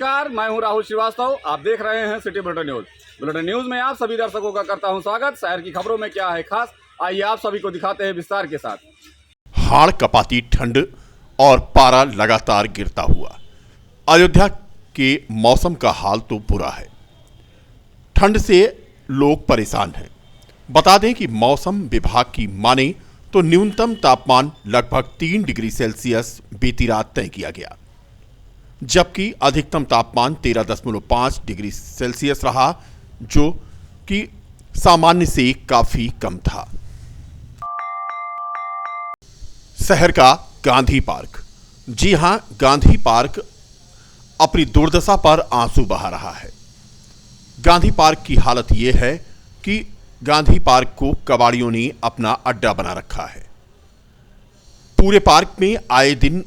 नमस्कार, मैं हूं राहुल श्रीवास्तव। आप देख रहे हैं city bulletin news. Bulletin news में आप सभी दर्शकों का करता हूं स्वागत। शहर की खबरों में क्या है खास, आइए आप सभी को दिखाते हैं विस्तार के साथ। हाड़ कपाती ठंड और पारा लगातार गिरता हुआ। अयोध्या के मौसम का हाल तो बुरा है। ठंड से लोग परेशान हैं। बता दें कि मौसम विभाग की माने तो न्यूनतम तापमान लगभग 3 डिग्री सेल्सियस बीती रात तय किया गया, जबकि अधिकतम तापमान 13.5 डिग्री सेल्सियस रहा, जो कि सामान्य से काफी कम था। शहर का गांधी पार्क, जी हां, गांधी पार्क अपनी दुर्दशा पर आंसू बहा रहा है। गांधी पार्क की हालत यह है कि गांधी पार्क को कबाड़ियों ने अपना अड्डा बना रखा है। पूरे पार्क में आए दिन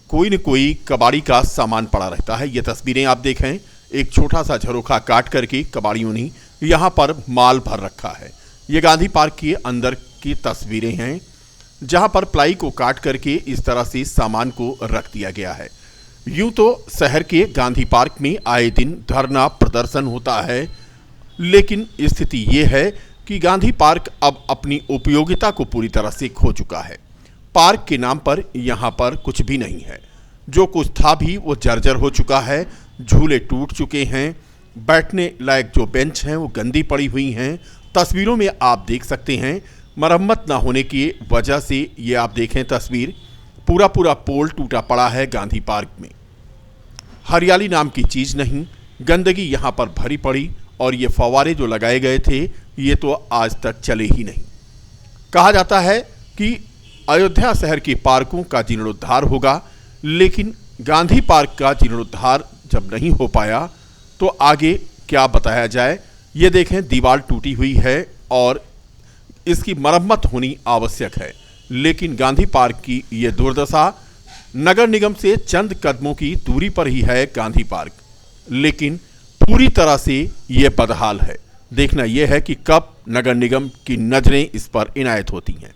कोई न कोई कबाड़ी का सामान पड़ा रहता है। ये तस्वीरें आप देखें, एक छोटा सा झरोखा काट करके कबाड़ियों ने यहां पर माल भर रखा है। ये गांधी पार्क के अंदर की तस्वीरें हैं, जहां पर प्लाई को काट करके इस तरह से सामान को रख दिया गया है। यूं तो शहर के गांधी पार्क में आए दिन धरना प्रदर्शन होता है, लेकिन स्थिति यह है कि गांधी पार्क अब अपनी उपयोगिता को पूरी तरह से खो चुका है। पार्क के नाम पर यहां पर कुछ भी नहीं है। जो कुछ था भी वो जर्जर हो चुका है। झूले टूट चुके हैं। बैठने लायक जो बेंच हैं वो गंदी पड़ी हुई हैं। तस्वीरों में आप देख सकते हैं, मरम्मत ना होने की वजह से ये आप देखें तस्वीर, पूरा पोल टूटा पड़ा है गांधी पार्क में। हरियाली नाम की चीज नहीं, गंदगी यहां पर भरी पड़ी, और ये फव्वारे जो लगाए गए थे ये तो आज तक चले ही नहीं। कहा जाता है कि अयोध्या शहर के पार्कों का जीर्णोद्धार होगा, लेकिन गांधी पार्क का जीर्णोद्धार जब नहीं हो पाया तो आगे क्या बताया जाए। ये देखें, दीवार टूटी हुई है और इसकी मरम्मत होनी आवश्यक है, लेकिन गांधी पार्क की ये दुर्दशा। नगर निगम से चंद कदमों की दूरी पर ही है गांधी पार्क, लेकिन पूरी तरह से ये बदहाल है। देखना यह है कि कब नगर निगम की नजरें इस पर इनायत होती हैं।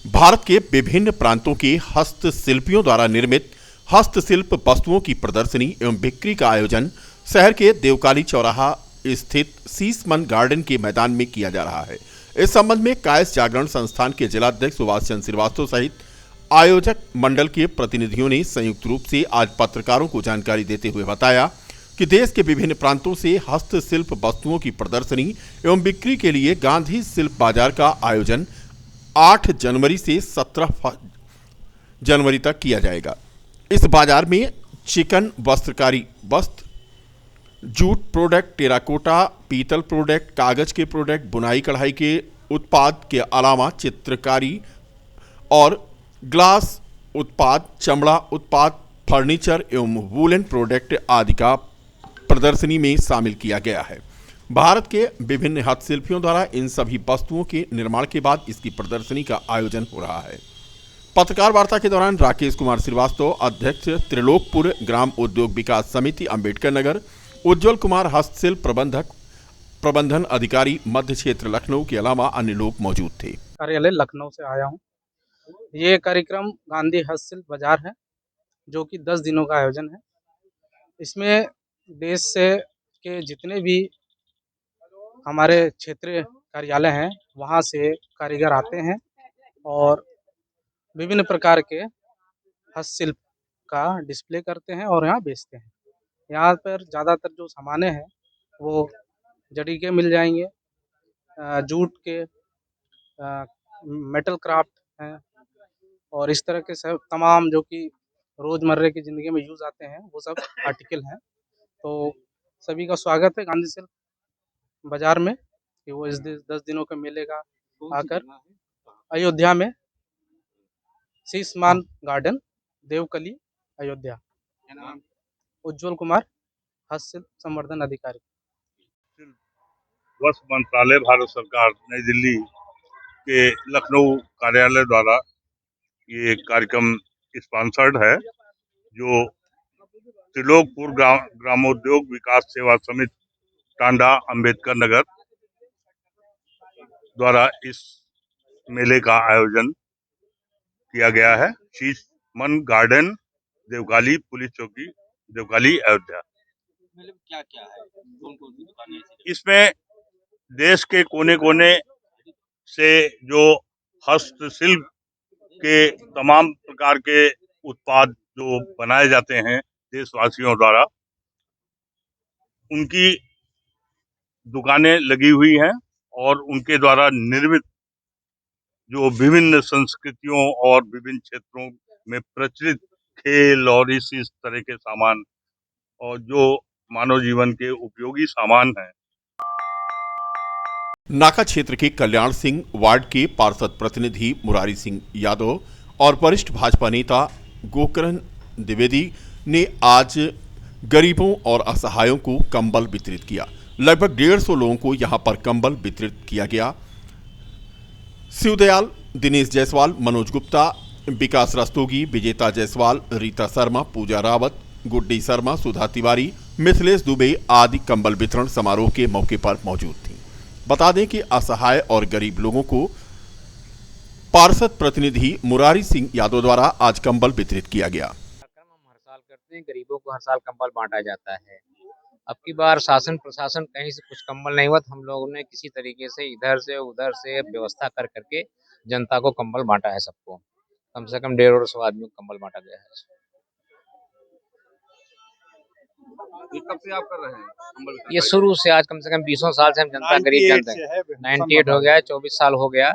भारत के विभिन्न प्रांतों के हस्तशिल्पियों द्वारा निर्मित हस्तशिल्प वस्तुओं की प्रदर्शनी एवं बिक्री का आयोजन शहर के देवकाली चौराहा स्थित शीशमन गार्डन के मैदान में किया जा रहा है। इस संबंध में कायस जागरण संस्थान के जिलाध्यक्ष सुभाष चंद्र श्रीवास्तव सहित आयोजक मंडल के प्रतिनिधियों ने संयुक्त रूप से आज पत्रकारों को जानकारी देते हुए बताया कि देश के विभिन्न प्रांतों से हस्तशिल्प वस्तुओं की प्रदर्शनी एवं बिक्री के लिए गांधी शिल्प बाजार का आयोजन 8 जनवरी से 17 जनवरी तक किया जाएगा। इस बाजार में चिकन, वस्त्रकारी वस्त्र, जूट प्रोडक्ट, टेराकोटा, पीतल प्रोडक्ट, कागज के प्रोडक्ट, बुनाई कढ़ाई के उत्पाद के अलावा चित्रकारी और ग्लास उत्पाद, चमड़ा उत्पाद, फर्नीचर एवं वूलन प्रोडक्ट आदि का प्रदर्शनी में शामिल किया गया है। भारत के विभिन्न हस्तशिल्पियों द्वारा इन सभी वस्तुओं के निर्माण के बाद इसकी प्रदर्शनी का आयोजन हो रहा है। पत्रकार वार्ता के दौरान राकेश कुमार श्रीवास्तव, अध्यक्ष त्रिलोकपुर ग्राम उद्योग विकास समिति अम्बेडकर नगर, उज्जवल कुमार हस्तशिल्प प्रबंधन अधिकारी मध्य क्षेत्र लखनऊ के अलावा अन्य लोग मौजूद थे। कार्यालय लखनऊ से आया हूँ। ये कार्यक्रम गांधी हस्तशिल्प बाजार है, जो कि 10 दिनों का आयोजन है। इसमें देश से के जितने भी हमारे क्षेत्रीय कार्यालय हैं, वहाँ से कारीगर आते हैं और विभिन्न प्रकार के हस्तशिल्प का डिस्प्ले करते हैं और यहाँ बेचते हैं। यहाँ पर ज़्यादातर जो सामानें हैं वो जड़ी के मिल जाएंगे, जूट के, मेटल क्राफ्ट हैं, और इस तरह के सब तमाम जो कि रोज़मर्रे की ज़िंदगी में यूज़ आते हैं वो सब आर्टिकल हैं। तो सभी का स्वागत है गांधी शिल्प बाजार में कि वो इस 10 दिनों के मेले का आकर अयोध्या में शीशमान गार्डन, देवकली, अयोध्या। उज्जवल कुमार, हस्तशिल्प संवर्धन अधिकारी। वस्त्र मंत्रालय, भारत सरकार, नई दिल्ली के लखनऊ कार्यालय द्वारा ये कार्यक्रम स्पॉन्सर्ड है, जो त्रिलोकपुर ग्रामोद्योग विकास सेवा समिति टांडा अम्बेडकर नगर द्वारा इस मेले का आयोजन किया गया है। शीशमन गार्डन, देवकाली, पुलिस चौकी, देवकाली अयोध्या। मतलब क्या क्या है, कौन कौन सी दुकानें ऐसी इसमें देश के कोने कोने से जो हस्तशिल्प के तमाम प्रकार के उत्पाद जो बनाए जाते हैं देशवासियों द्वारा, उनकी दुकानें लगी हुई हैं और उनके द्वारा निर्मित जो विभिन्न संस्कृतियों और विभिन्न क्षेत्रों में प्रचलित खेल और इस तरह के सामान और जो मानव जीवन के उपयोगी सामान हैं। नाका क्षेत्र के कल्याण सिंह वार्ड के पार्षद प्रतिनिधि मुरारी सिंह यादव और वरिष्ठ भाजपा नेता गोकर्ण द्विवेदी ने आज गरीबों और असहायों को कंबल वितरित किया। लगभग 150 लोगों को यहां पर कंबल वितरित किया गया। शिवदयाल, दिनेश जायसवाल, मनोज गुप्ता, विकास रस्तोगी, विजेता जायसवाल, रीता शर्मा, पूजा रावत, गुड्डी शर्मा, सुधा तिवारी, मिथिलेश दुबे आदि कंबल वितरण समारोह के मौके पर मौजूद थी। बता दें कि असहाय और गरीब लोगों को पार्षद प्रतिनिधि मुरारी सिंह यादव द्वारा आज कंबल वितरित किया गया। कार्यक्रम हम हर साल करते हैं, गरीबों को हर साल कंबल बांटा जाता है। अब की बार शासन प्रशासन कहीं से कुछ कंबल नहीं हुआ, तो हम लोगों ने किसी तरीके से इधर से उधर से व्यवस्था कर करके जनता को कंबल बांटा है। सबको कम से कम 150 आदमी को कंबल बांटा गया है। ये कब से आप कर रहे हैं कंबल वितरण ये का? शुरू से आज कम से कम 20 साल से हम जनता, गरीब जनता, 98 हो गया है, 24 साल हो गया,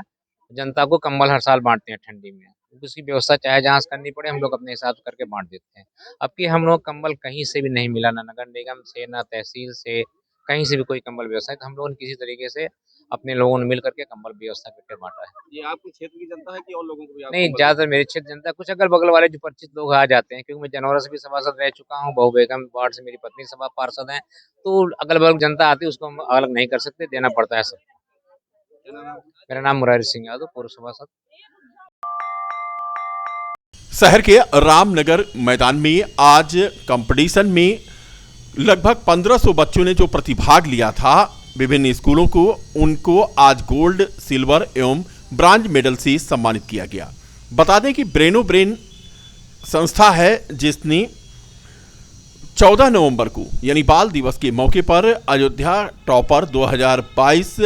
जनता को कंबल हर साल बांटते हैं ठंडी में। उसकी व्यवस्था चाहे जहाँ से करनी पड़े, हम लोग अपने हिसाब से करके बांट देते हैं। अब की हम लोग कंबल कहीं से भी नहीं मिला, ना नगर निगम से, ना तहसील से, कहीं से भी कोई कंबल व्यवस्था है, तो हम लोगों ने किसी तरीके से अपने लोगों ने मिल करके कंबल व्यवस्था करके बांटा है। ये आपके क्षेत्र की जनता है कि और लोगों को भी आप नहीं, कंबल ज्यादातर मेरे क्षेत्र जनता, कुछ अगल बगल वाले जो परिचित लोग आ जाते हैं, क्योंकि मैं जनौरा से भी सभासद रह चुका हूँ, बहु बेगम वार्ड से मेरी पत्नी सभा पार्षद है, तो अगल बगल जनता आती है, उसको हम अलग नहीं कर सकते, देना पड़ता है सब। देते हैं? मेरा नाम मुरारी सिंह यादव, पूर्व सभासद। शहर के रामनगर मैदान में आज कंपटीशन में लगभग 1500 बच्चों ने जो प्रतिभाग लिया था विभिन्न स्कूलों को, उनको आज गोल्ड, सिल्वर एवं ब्रॉन्ज मेडल से सम्मानित किया गया। बता दें कि ब्रेनो ब्रेन संस्था है जिसने 14 नवंबर को यानी बाल दिवस के मौके पर Ayodhya topper 2022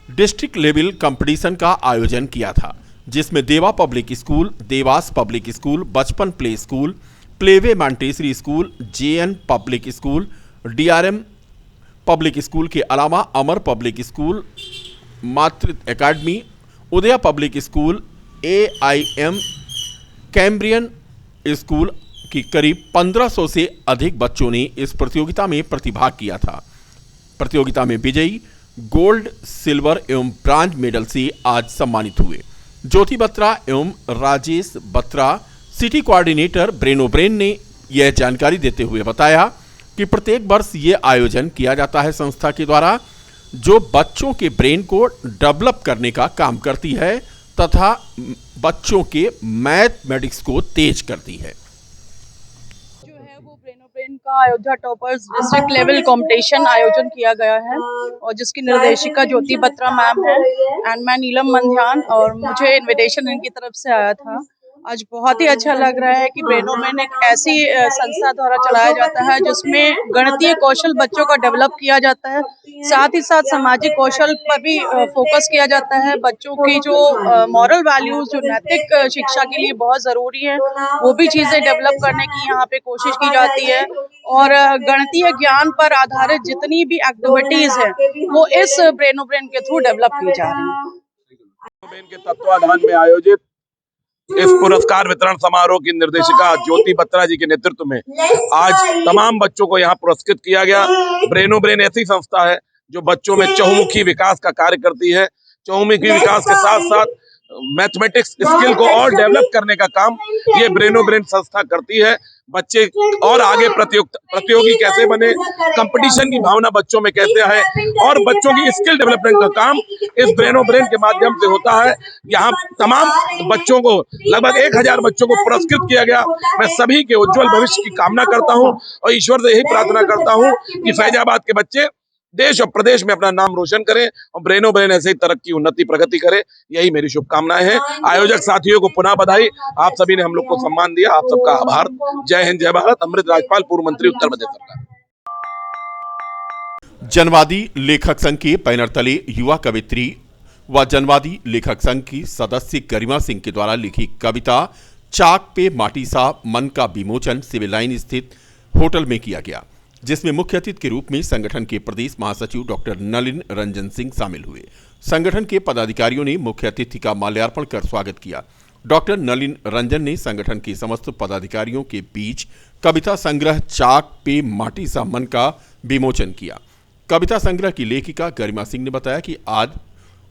district level competition का आयोजन किया था, जिसमें Deva public school, Dewas public school, Bachpan play school, playway Montessori school, JN public school, DRM public school के अलावा Amar public school, Matri academy, Udaya public school, AIM Cambrian school की करीब 1500 से अधिक बच्चों ने इस प्रतियोगिता में प्रतिभाग किया था। प्रतियोगिता में विजयी गोल्ड, सिल्वर एवं ब्रॉन्ज मेडल से आज सम्मानित हुए। ज्योति बत्रा एवं Rajesh Batra, city coordinator Brainobrain ने यह जानकारी देते हुए बताया कि प्रत्येक वर्ष ये आयोजन किया जाता है संस्था के द्वारा, जो बच्चों के ब्रेन को डेवलप करने का काम करती है तथा बच्चों के मैथमेटिक्स को तेज करती है। जो है वो ब्रेनो ब्रेन का Ayodhya toppers district level competition आयोजन किया गया है और जिसकी निर्देशिका ज्योति बत्रा मैम है एंड मैं नीलम मंध्यान, और मुझे इनविटेशन इनकी तरफ से आया था। आज बहुत ही अच्छा लग रहा है कि ब्रेनो ब्रेन एक ऐसी संस्था द्वारा चलाया जाता है जिसमें गणितीय कौशल बच्चों का डेवलप किया जाता है, साथ ही साथ सामाजिक कौशल पर भी फोकस किया जाता है। बच्चों की जो मॉरल वैल्यूज, जो नैतिक शिक्षा के लिए बहुत ज़रूरी है, वो भी चीज़ें डेवलप करने की यहाँ पे कोशिश की जाती है। और गणितीय ज्ञान पर आधारित जितनी भी एक्टिविटीज़ है वो इस ब्रेनो ब्रेन के थ्रू डेवलप की जा रही है। के तत्वाधान में आयोजित इस पुरस्कार वितरण समारोह की निर्देशिका ज्योति बत्रा जी के नेतृत्व में आज तमाम बच्चों को यहाँ पुरस्कृत किया गया। ब्रेनो ब्रेन ऐसी संस्था है जो बच्चों में चहुमुखी विकास का कार्य करती है। चहुमुखी विकास के साथ साथ मैथमेटिक्स स्किल को और डेवलप करने का काम ये ब्रेनो ब्रेन संस्था करती है। बच्चे और आगे प्रतियोगी कैसे बने, कंपटीशन की भावना बच्चों में कैसे आए और बच्चों की स्किल डेवलपमेंट का काम इस ब्रेनो ब्रेन के माध्यम से होता है। यहाँ तमाम बच्चों को, लगभग 1000 बच्चों को पुरस्कृत किया गया। मैं सभी के उज्जवल भविष्य की कामना करता हूँ और ईश्वर से यही प्रार्थना करता हूँ कि फैजाबाद के बच्चे देश और प्रदेश में अपना नाम रोशन करें और ब्रेनो ब्रेन ऐसे ही तरक्की, उन्नति, प्रगति करे। यही मेरी शुभकामनाएं हैं। आयोजक साथियों को पुनः बधाई। आप सभी ने हम लोग को सम्मान दिया, आप सबका आभार। जय हिंद, जय भारत। अमृत राजपाल, पूर्व मंत्री, उत्तर प्रदेश सरकार। जनवादी लेखक संघ के बैनर तले युवा कवित्री व जनवादी लेखक संघ की सदस्य गरिमा सिंह के द्वारा लिखी कविता चाक पे माटी सा मन का विमोचन सिविल लाइन स्थित होटल में किया गया, जिसमें मुख्य अतिथि के रूप में संगठन के प्रदेश महासचिव डॉक्टर नलिन रंजन सिंह शामिल हुए। संगठन के पदाधिकारियों ने मुख्य अतिथि का माल्यार्पण कर स्वागत किया। डॉक्टर नलिन रंजन ने संगठन के समस्त पदाधिकारियों के बीच कविता संग्रह चाक पे माटी सा मन का विमोचन किया। कविता संग्रह की लेखिका गरिमा सिंह ने बताया कि आज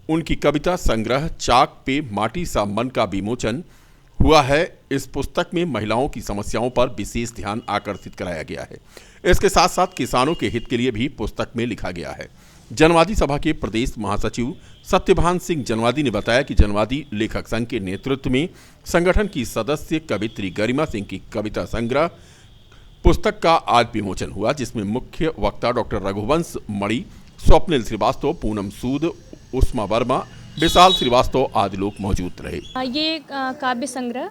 उनकी कविता संग्रह चाक पे माटी सा मन का विमोचन हुआ है। इस पुस्तक में महिलाओं की समस्याओं पर विशेष ध्यान आकर्षित कराया गया है। इसके साथ साथ किसानों के हित के लिए भी पुस्तक में लिखा गया है। जनवादी सभा के प्रदेश महासचिव सत्यभान सिंह जनवादी ने बताया कि जनवादी लेखक संघ के नेतृत्व में संगठन की सदस्य कवित्री गरिमा सिंह की कविता संग्रह पुस्तक का आज विमोचन हुआ, जिसमें मुख्य वक्ता डॉक्टर रघुवंश मणि, स्वप्निल श्रीवास्तव, पूनम सूद, उष्मा वर्मा, विशाल श्रीवास्तव आदि लोग मौजूद रहे। ये काव्य संग्रह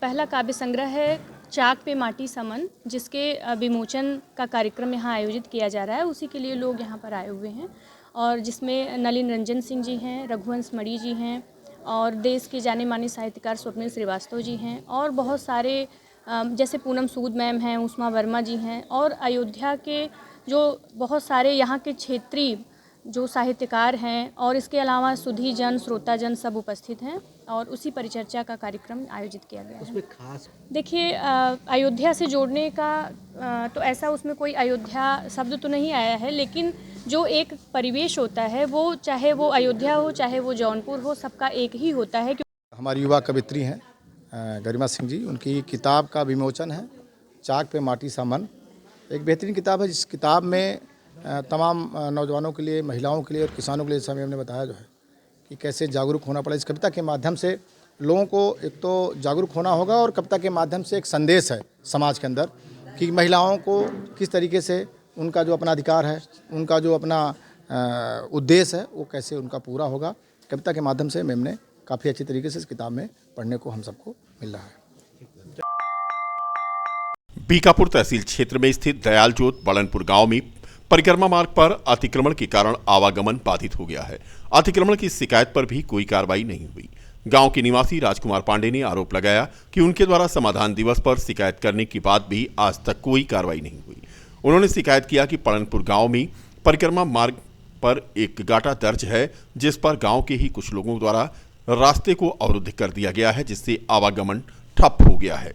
पहला काव्य संग्रह है चाक पे माटी समन, जिसके विमोचन का कार्यक्रम यहाँ आयोजित किया जा रहा है। उसी के लिए लोग यहाँ पर आए हुए हैं और जिसमें नलिन रंजन सिंह जी हैं, रघुवंश मणि जी हैं और देश के जाने माने साहित्यकार स्वप्निल श्रीवास्तव जी हैं और बहुत सारे जैसे पूनम सूद मैम हैं, उष्मा वर्मा जी हैं और अयोध्या के जो बहुत सारे यहाँ के क्षेत्रीय जो साहित्यकार हैं और इसके अलावा सुधी जन, श्रोता जन सब उपस्थित हैं और उसी परिचर्चा का कार्यक्रम आयोजित किया गया है। उसमें खास देखिए अयोध्या से जोड़ने का तो ऐसा उसमें कोई अयोध्या शब्द तो नहीं आया है, लेकिन जो एक परिवेश होता है वो चाहे वो अयोध्या हो चाहे वो जौनपुर हो, सबका एक ही होता है। हमारी युवा कवित्री हैं गरिमा सिंह जी, उनकी किताब का विमोचन है चाक पे माटी सा मन। एक बेहतरीन किताब है जिस किताब में तमाम नौजवानों के लिए, महिलाओं के लिए और किसानों के लिए, जैसा हमने बताया जो है कि कैसे जागरूक होना पड़ा। इस कविता के माध्यम से लोगों को एक तो जागरूक होना होगा और कविता के माध्यम से एक संदेश है समाज के अंदर कि महिलाओं को किस तरीके से उनका जो अपना अधिकार है, उनका जो अपना उद्देश्य है वो कैसे उनका पूरा होगा। कविता के माध्यम से मैम ने काफ़ी अच्छी तरीके से इस किताब में पढ़ने को हम सबको मिल रहा है। बीकापुर तहसील क्षेत्र में स्थित दयालजोत बड़नपुर गांव में परिक्रमा मार्ग पर अतिक्रमण के कारण आवागमन बाधित हो गया है। अतिक्रमण की शिकायत पर भी कोई कार्रवाई नहीं हुई। गांव के निवासी राजकुमार पांडे ने आरोप लगाया कि उनके द्वारा समाधान दिवस पर शिकायत करने के बाद भी आज तक कोई कार्रवाई नहीं हुई। उन्होंने शिकायत किया कि पड़नपुर गांव में परिक्रमा मार्ग पर एक गाटा दर्ज है, जिस पर गांव के ही कुछ लोगों द्वारा रास्ते को अवरुद्ध कर दिया गया है, जिससे आवागमन ठप हो गया है।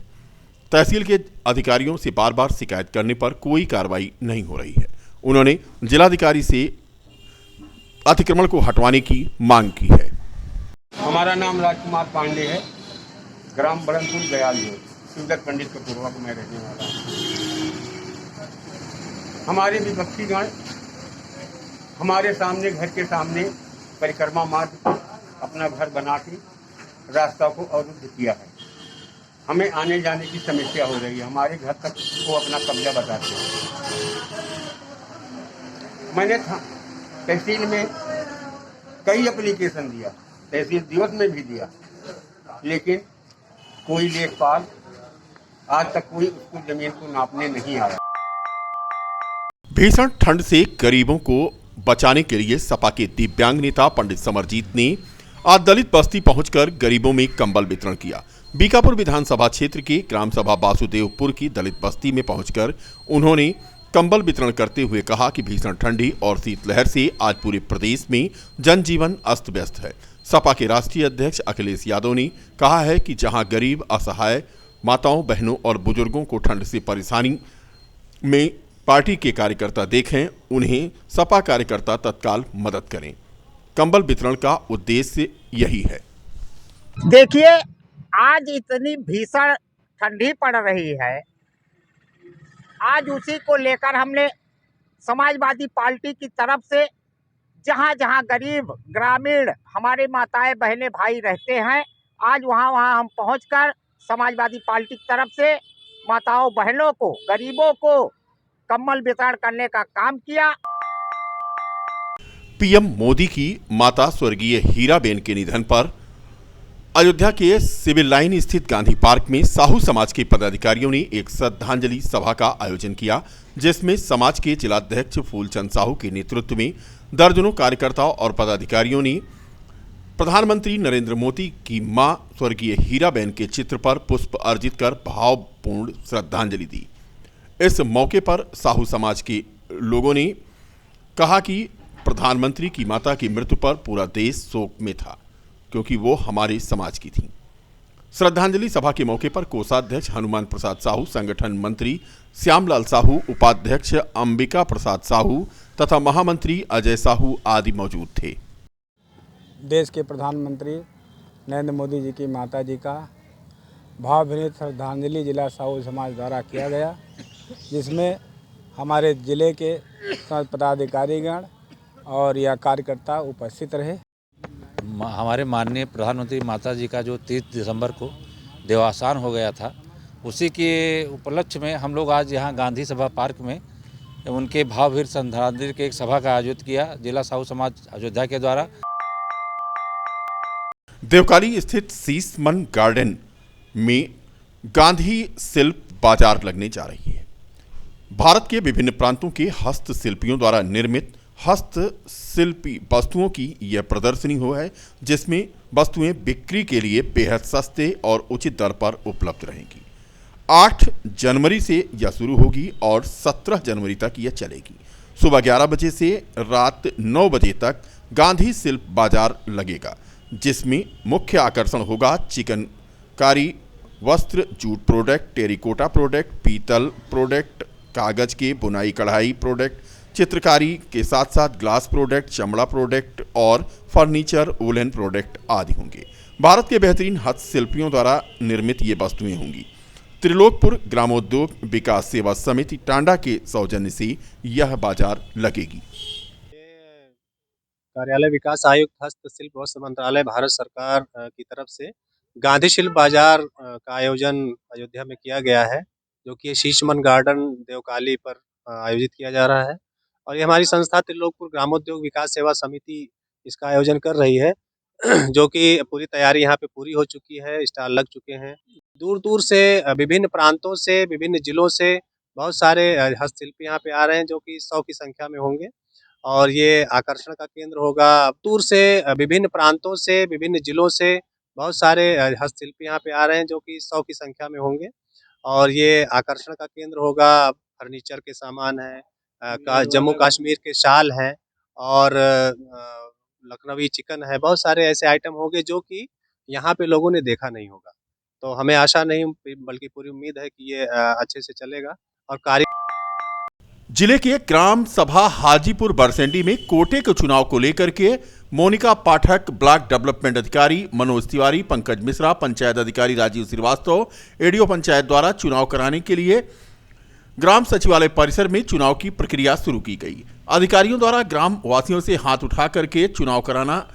तहसील के अधिकारियों से बार बार शिकायत करने पर कोई कार्रवाई नहीं हो रही है। उन्होंने जिलाधिकारी से अतिक्रमण को हटवाने की मांग की है। हमारा नाम राजकुमार पांडे है, ग्राम बड़नपुर दयालजोत, सुंदर पंडित के पूर्वा को मैं रहने वाला हूँ। हमारे विपक्षीगण हमारे सामने, घर के सामने परिक्रमा मार्ग अपना घर बना के रास्ता को अवरुद्ध किया है। हमें आने जाने की समस्या हो रही है। हमारे घर तक को अपना कब्जा बताते हैं। मैंने तहसील में कई एप्लीकेशन दिया, तहसील दिवस में भी दिया, लेकिन कोई लेखपाल आज तक कोई उसको जमीन को नापने नहीं आया। भीषण ठंड से गरीबों को बचाने के लिए सपा के दिव्यांग नेता पंडित समरजीत ने आज दलित बस्ती पहुंचकर गरीबों में कंबल वितरण किया। बीकापुर विधानसभा क्षेत्र के ग्राम सभा वासुदेवपुर की दलित बस्ती में पहुंचकर उन्होंने कंबल वितरण करते हुए कहा कि भीषण ठंडी और शीतलहर से आज पूरे प्रदेश में जनजीवन अस्त व्यस्त है। सपा के राष्ट्रीय अध्यक्ष अखिलेश यादव ने कहा है कि जहां गरीब, असहाय माताओं, बहनों और बुजुर्गों को ठंड से परेशानी में पार्टी के कार्यकर्ता देखें, उन्हें सपा कार्यकर्ता तत्काल मदद करें। कंबल वितरण का उद्देश्य यही है। देखिए, आज इतनी भीषण ठंडी पड़ रही है, आज उसी को लेकर हमने समाजवादी पार्टी की तरफ से जहां जहां गरीब ग्रामीण हमारे माताएं, बहनें, भाई रहते हैं, आज वहां हम पहुंचकर समाजवादी पार्टी की तरफ से माताओं, बहनों को, गरीबों को कंबल वितरण करने का काम किया। पीएम मोदी की माता स्वर्गीय हीराबेन के निधन पर अयोध्या के सिविल लाइन स्थित गांधी पार्क में साहू समाज के पदाधिकारियों ने एक श्रद्धांजलि सभा का आयोजन किया, जिसमें समाज के जिलाध्यक्ष फूलचंद साहू के नेतृत्व में दर्जनों कार्यकर्ताओं और पदाधिकारियों ने प्रधानमंत्री नरेंद्र मोदी की मां स्वर्गीय हीराबेन के चित्र पर पुष्प अर्जित कर भावपूर्ण श्रद्धांजलि दी। इस मौके पर साहू समाज के लोगों ने कहा कि प्रधानमंत्री की माता की मृत्यु पर पूरा देश शोक में था, क्योंकि वो हमारे समाज की थी। श्रद्धांजलि सभा के मौके पर कोषाध्यक्ष हनुमान प्रसाद साहू, संगठन मंत्री श्यामलाल साहू, उपाध्यक्ष अंबिका प्रसाद साहू तथा महामंत्री अजय साहू आदि मौजूद थे। देश के प्रधानमंत्री नरेंद्र मोदी जी की माता जी का भावभीनी श्रद्धांजलि जिला साहू समाज द्वारा किया गया, जिसमें हमारे जिले के पदाधिकारीगण और या कार्यकर्ता उपस्थित रहे। हमारे माननीय प्रधानमंत्री माता जी का जो 30 दिसंबर को देहावसान हो गया था, उसी के उपलक्ष्य में हम लोग आज यहाँ गांधी सभा पार्क में उनके भावभीर श्रद्धांजलि के एक सभा का आयोजित किया जिला साहू समाज अयोध्या के द्वारा। देवकाली स्थित शीश मन गार्डन में गांधी शिल्प बाजार लगने जा रही है। भारत के विभिन्न प्रांतों के हस्तशिल्पियों द्वारा निर्मित हस्तशिल्पी वस्तुओं की यह प्रदर्शनी है, जिसमें वस्तुएं बिक्री के लिए बेहद सस्ते और उचित दर पर उपलब्ध रहेंगी। 8 जनवरी से यह शुरू होगी और 17 जनवरी तक यह चलेगी। सुबह 11 बजे से रात 9 बजे तक गांधी शिल्प बाजार लगेगा, जिसमें मुख्य आकर्षण होगा चिकनकारी वस्त्र, जूट प्रोडक्ट, टेरिकोटा प्रोडक्ट, पीतल प्रोडक्ट, कागज के बुनाई कढ़ाई प्रोडक्ट, चित्रकारी के साथ साथ ग्लास प्रोडक्ट, चमड़ा प्रोडक्ट और फर्नीचर, वुलन प्रोडक्ट आदि होंगे। भारत के बेहतरीन हस्तशिल्पियों द्वारा निर्मित ये वस्तुएं होंगी। त्रिलोकपुर ग्रामोद्योग विकास सेवा समिति टांडा के सौजन्य से यह बाजार लगेगी। कार्यालय विकास आयुक्त हस्तशिल्प वस्त्र मंत्रालय भारत सरकार की तरफ से गांधी शिल्प बाजार का आयोजन अयोध्या में किया गया है, जो कि शीश मन गार्डन देवकाली पर आयोजित किया जा रहा है। और ये हमारी संस्था त्रिलोकपुर ग्रामोद्योग विकास सेवा समिति इसका आयोजन कर रही है, जो कि पूरी तैयारी यहाँ पे पूरी हो चुकी है, स्टॉल लग चुके हैं। दूर दूर से विभिन्न प्रांतों से, विभिन्न जिलों से बहुत सारे हस्तशिल्पी यहाँ पे आ रहे हैं, जो कि 100 की संख्या में होंगे और ये आकर्षण का केंद्र होगा। दूर से विभिन्न प्रांतों से, विभिन्न जिलों से बहुत सारे हस्तशिल्पी यहाँ पे आ रहे हैं, जो कि 100 की संख्या में होंगे और ये आकर्षण का केंद्र होगा। फर्नीचर के सामान है, जम्मू कश्मीर के शाल हैं और लखनवी चिकन है, बहुत सारे ऐसे आइटम होंगे जो कि यहाँ पे लोगों ने देखा नहीं होगा। तो हमें आशा नहीं बल्कि पूरी उम्मीद है कि ये अच्छे से चलेगा। और जिले के ग्राम सभा हाजीपुर बरसेंडी में कोटे के चुनाव को लेकर के मोनिका पाठक, ब्लॉक डेवलपमेंट अधिकारी मनोज तिवारी, पंकज मिश्रा, पंचायत अधिकारी राजीव श्रीवास्तव, एडीओ पंचायत द्वारा चुनाव कराने के लिए ग्राम सचिवालय परिसर में चुनाव की प्रक्रिया शुरू की गई। अधिकारियों द्वारा ग्राम वासियों से हाथ उठा करके चुनाव कराना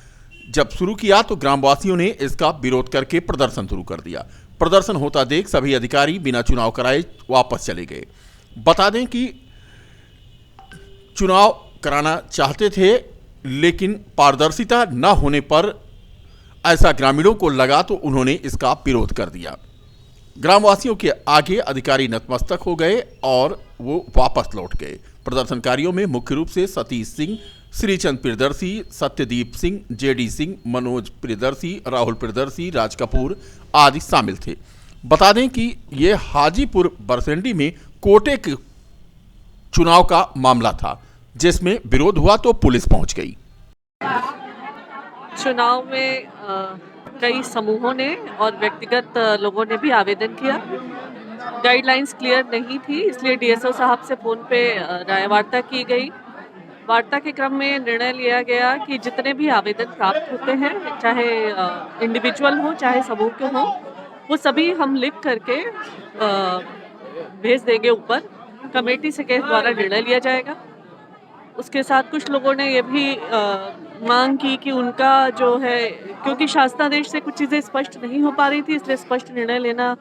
जब शुरू किया तो ग्राम वासियों ने इसका विरोध करके प्रदर्शन शुरू कर दिया। प्रदर्शन होता देख सभी अधिकारी बिना चुनाव कराए वापस चले गए। बता दें कि चुनाव कराना चाहते थे, लेकिन पारदर्शिता न होने पर ऐसा ग्रामीणों को लगा तो उन्होंने इसका विरोध कर दिया। ग्रामवासियों के आगे अधिकारी नतमस्तक हो गए और वो वापस लौट गए। प्रदर्शनकारियों में मुख्य रूप से सतीश सिंह, श्रीचंद प्रियदर्शी, सत्यदीप सिंह, जेडी सिंह, मनोज प्रियदर्शी, राहुल प्रियदर्शी, राज कपूर आदि शामिल थे। बता दें कि ये हाजीपुर बरसेंडी में कोटे के चुनाव का मामला था, जिसमें विरोध हुआ तो पुलिस पहुंच गई। चुनाव में कई समूहों ने और व्यक्तिगत लोगों ने भी आवेदन किया। गाइडलाइंस क्लियर नहीं थी, इसलिए डीएसओ साहब से फ़ोन पे राय वार्ता की गई। वार्ता के क्रम में निर्णय लिया गया कि जितने भी आवेदन प्राप्त होते हैं, चाहे इंडिविजुअल हो चाहे समूह के हों, वो सभी हम लिख करके भेज देंगे ऊपर। कमेटी से के द्वारा निर्णय लिया जाएगा। उसके साथ कुछ लोगों ने ये भी मांग की कि उनका जो है, क्योंकि शासनादेश से कुछ चीज़ें स्पष्ट नहीं हो पा रही थी, इसलिए स्पष्ट निर्णय लेना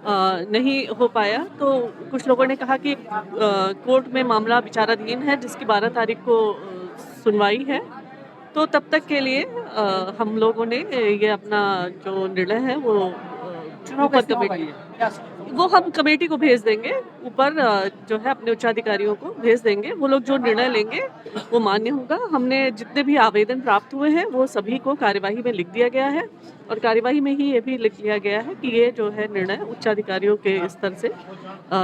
नहीं हो पाया। तो कुछ लोगों ने कहा कि कोर्ट में मामला विचाराधीन है, जिसकी 12 तारीख को सुनवाई है तो तब तक के लिए हम लोगों ने ये अपना जो निर्णय है वो ऊपर कमेटी वो हम कमेटी को भेज देंगे, ऊपर जो है अपने उच्चाधिकारियों को भेज देंगे। वो लोग जो निर्णय लेंगे वो मान्य होगा। हमने जितने भी आवेदन प्राप्त हुए हैं वो सभी को कार्यवाही में लिख दिया गया है और कार्यवाही में ही ये भी लिख लिया गया है कि ये जो है निर्णय उच्चाधिकारियों के स्तर से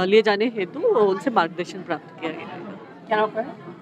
लिए जाने हेतु उनसे मार्गदर्शन प्राप्त किया गया है। क्या नाम है?